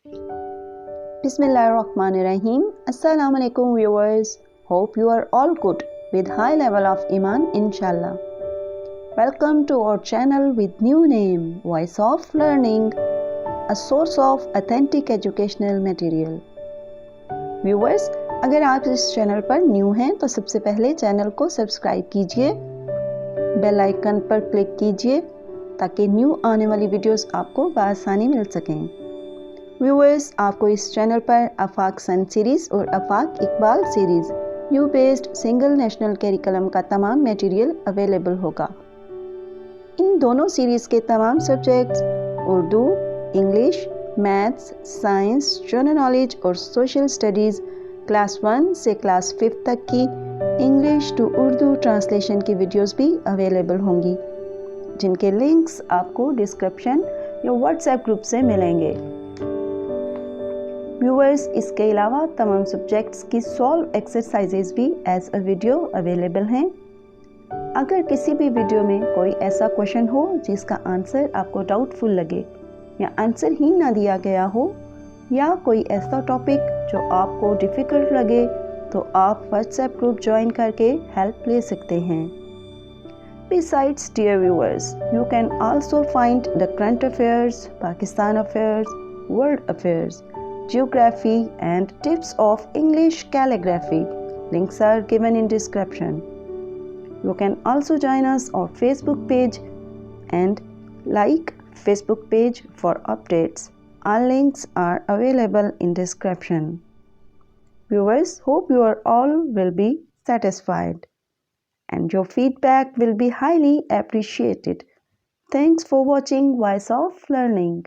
Bismillahirrahmanirrahim. Assalamu alaikum viewers. Hope you are all good with high level of Iman inshallah. Welcome to our channel with new name Voice of Learning, a source of authentic educational material. Viewers, अगर आप इस चैनल पर न्यू हैं तो सबसे पहले चैनल को सब्सक्राइब कीजिए, बेल आइकन पर क्लिक कीजिए ताकि न्यू आने वाली वीडियोस आपको बआसानी मिल सकें। व्यूअर्स, आपको इस चैनल पर आफाक सन सीरीज़ और Afaq Iqbal series new based single national curriculum का तमाम मटेरियल अवेलेबल होगा। इन दोनों सीरीज़ के तमाम subjects Urdu, English, maths, science, general knowledge और सोशल स्टडीज़ क्लास 1 से क्लास 5 तक की इंग्लिश टू उर्दू ट्रांसलेशन की वीडियोस भी अवेलेबल होंगी, जिनके लिंक्स आपको डिस्क्रिप्शन या व्हाट्सएप ग्रुप से मिलेंगे। व्यूअर्स, इसके अलावा तमाम सब्जेक्ट्स की सॉल्व एक्सरसाइजेज भी एज अ वीडियो अवेलेबल हैं। अगर किसी भी वीडियो में कोई ऐसा क्वेश्चन हो जिसका आंसर आपको डाउटफुल लगे या आंसर ही ना दिया गया हो, या कोई ऐसा टॉपिक जो आपको डिफ़िकल्ट लगे, तो आप व्हाट्सएप ग्रुप ज्वाइन करके हेल्प ले सकते हैं। Besides, dear viewers, you can also find the current affairs, Pakistan affairs, world affairs, geography and tips of English calligraphy. Links are given in description. You can also join us on Facebook page and like Facebook page for updates. All links are available in description. Viewers, hope you are all will be satisfied and your feedback will be highly appreciated. Thanks for watching Voice of Learning.